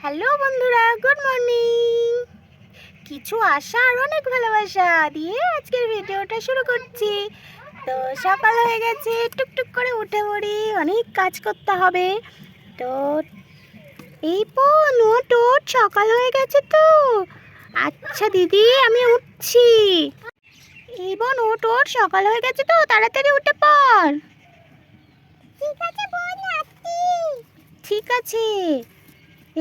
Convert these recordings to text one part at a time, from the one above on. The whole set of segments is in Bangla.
হ্যালো বন্ধুরা, গুড মর্নিং। কিছু আশা আর অনেক ভালোবাসা দিয়ে আজকের ভিডিওটা শুরু করছি। তো সকাল হয়ে গেছে, টুকটুক করে উঠে পড়ি, অনেক কাজ করতে হবে। তো এই নোট সকাল হয়ে গেছে তো। আচ্ছা দিদি, আমি উঠছি। এই নোট সকাল হয়ে গেছে তো, তাড়াতাড়ি উঠে পড়। ঠিক আছে বোন, আসছি। ঠিক আছে।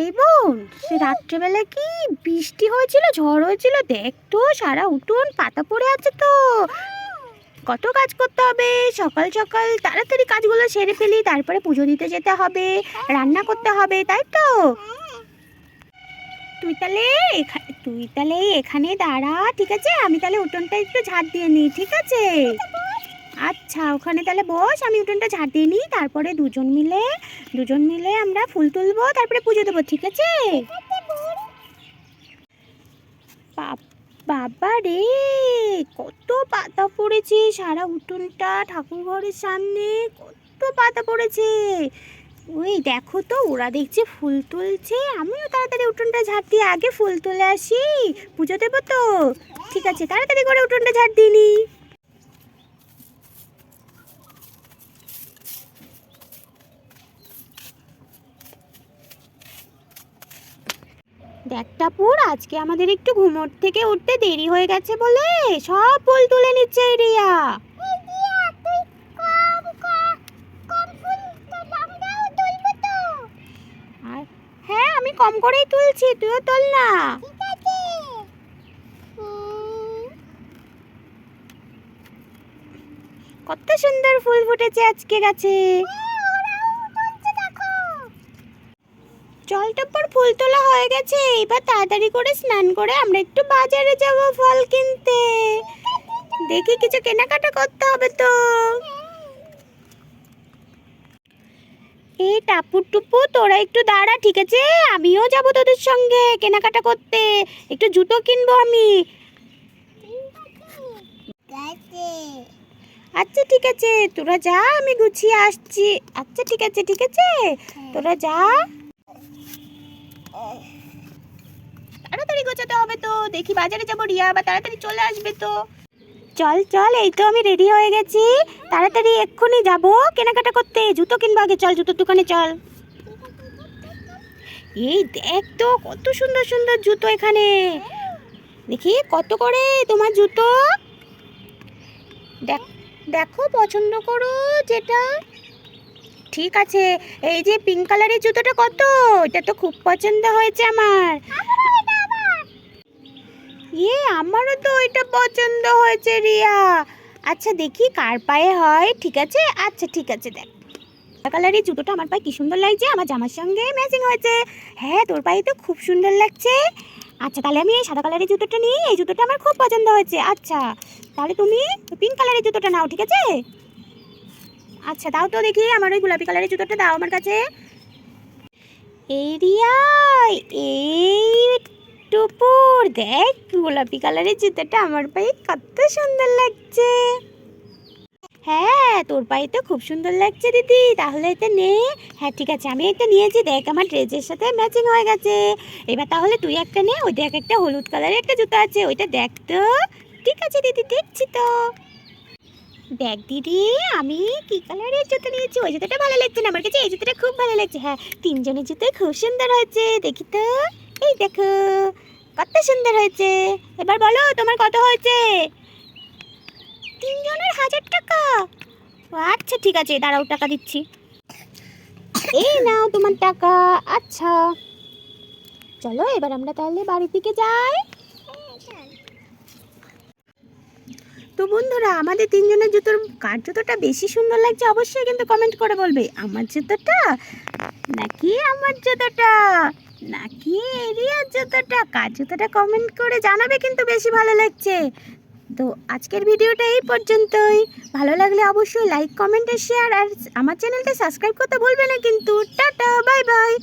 এই বোন, সে রাত্রেবেলা কি বৃষ্টি হয়েছিল, ঝড় হয়েছিল, দেখ তো সারা উঠোন পাতা পড়ে আছে তো। কত কাজ করতে হবে, সকাল সকাল তাড়াতাড়ি কাজগুলো সেরে ফেলি, তারপরে পুজো দিতে যেতে হবে, রান্না করতে হবে, তাই তো। তুই তাহলে এখানে দাঁড়া, ঠিক আছে? আমি তাহলে উঠোনটা একটু ঝাড় দিয়ে নিই, ঠিক আছে? আচ্ছা, ওখানে তাহলে বস, আমি উঠোনটা ঝাড় দিয়ে নিই, তারপরে দুজন মিলে আমরা ফুল তুলবো, তারপরে পুজো দেবো, ঠিক আছে? বাবা রে, কত পাতা পড়েছে সারা উঠোনটা, ঠাকুর ঘরের সামনে কত পাতা পড়েছে। ওই দেখো তো, ওরা দেখছে ফুল তুলছে, আমিও তাড়াতাড়ি উঠোনটা ঝাড় দিয়ে আগে ফুল তুলে আসি, পুজো দেবো তো। ঠিক আছে, তাড়াতাড়ি করে উঠোনটা ঝাড় দিয়ে নি। দেখ টাপুর, আজকে আমাদের একটু ঘুমোর থেকে উঠতে দেরি হয়ে গেছে বলে সব ফুল তুলে নিচ্ছে এই রিয়া। আর হ্যাঁ, আমি কম করেই তুলছি, তুইও তোল না। কত সুন্দর ফুল ফুটেছে আজকে গাছে। চল টাপুর, ফুল তোলা হয়ে গেছে, এবার তাড়াতাড়ি করে স্নান করে আমরা একটু বাজারে যাব ফল কিনতে। দেখি কিছু কেনাকাটা করতে হবে তো। এই টাপুর টুপু, তোরা একটু দাঁড়া, ঠিক আছে? আমিও যাব তোদের সঙ্গে কেনাকাটা করতে, একটু জুতো কিনবো আমি। আচ্ছা ঠিক আছে, তোরা যা, আমি গুছিয়ে আসছি। আচ্ছা ঠিক আছে, ঠিক আছে, তোরা যা। তাড়াতাড়ি গোছাতে হবে তো, দেখি বাজারে যাবো, রিয়া আবার তাড়াতাড়ি চলে আসবে তো। চল চল, এই তো আমি রেডি হয়ে গেছি, তাড়াতাড়ি এক্ষুনি যাবো কেনাকাটা করতে, জুতো কিনবো আগে, চল জুতোর দোকানে চল। এই দেখ তো, কত সুন্দর সুন্দর জুতো এখানে। দেখি কত করে তোমার জুতো, দেখো পছন্দ করো যেটা। ঠিক আছে, এই যে পিঙ্ক কালারের জুতোটা কত? এটা তো খুব পছন্দ হয়েছে আমার। আমারও তো এটা পছন্দ হয়েছে রিয়া। আচ্ছা দেখি কার পায়ে হয়, ঠিক আছে? আচ্ছা ঠিক আছে, দেখ সাদা কালারের জুতোটা আমার পায়ে কি সুন্দর লাগছে, আমার জামার সঙ্গে ম্যাচিং হয়েছে। হ্যাঁ, তোর পায়ে তো খুব সুন্দর লাগছে। আচ্ছা তাহলে আমি এই সাদা কালারের জুতোটা নিই, এই জুতোটা আমার খুব পছন্দ হয়েছে। আচ্ছা তাহলে তুমি পিঙ্ক কালারের জুতোটা নাও, ঠিক আছে? আচ্ছা দাও তো দেখি, আমার ওই গোলাপি কালারের জুতোটা দাও আমার কাছে। এই রিয়া, এই টুপুর, দেখ গোলাপি কালারের জুতোটা আমার পায়ে কত সুন্দর লাগছে। হ্যাঁ, তোর পায়ে তো খুব সুন্দর লাগছে দিদি, তাহলে এটা নে। হ্যাঁ ঠিক আছে, আমি এটা নিয়েছি, দেখ আমার ড্রেসের সাথে ম্যাচিং হয়ে গেছে। এবার তাহলে তুই একটা নে, ওই দেখ একটা হলুদ কালারের একটা জুতো আছে, ওইটা দেখ তো। ঠিক আছে দিদি, দেখছি তো। দেখ দিদি, আমি কি কালারের জুতো নিয়েছি, ওই জুতোটা ভালো লাগছে না আমার কাছে, এই জুতোটা খুব ভালো লাগছে। হ্যাঁ, তিনজনের জুতোই খুব সুন্দর হয়েছে, দেখি তো। এই দেখো কত সুন্দর হয়েছে। এবার বলো তোমার কত হয়েছে? তিনজনের 1000 টাকা। আচ্ছা ঠিক আছে, দাঁড়াও টাকা দিচ্ছি। এই নাও তোমার টাকা। আচ্ছা চলো এবার আমরা তাহলে বাড়ির দিকে যাই। তো বন্ধুরা, আমাদের তিনজনের জুতোর কার জুতোটা বেশি সুন্দর লাগছে অবশ্যই কিন্তু কমেন্ট করে বলবে, আমার জুতোটা নাকি আমার জুতোটা নাকি এরিয়ার জুতোটা, কার জুতোটা কমেন্ট করে জানাবে কিন্তু বেশি ভালো লাগছে। তো আজকের ভিডিওটা এই পর্যন্তই, ভালো লাগলে অবশ্যই লাইক কমেন্ট শেয়ার আর আমার চ্যানেলটা সাবস্ক্রাইব করতে ভুলবে না কিন্তু। Tata, bye bye.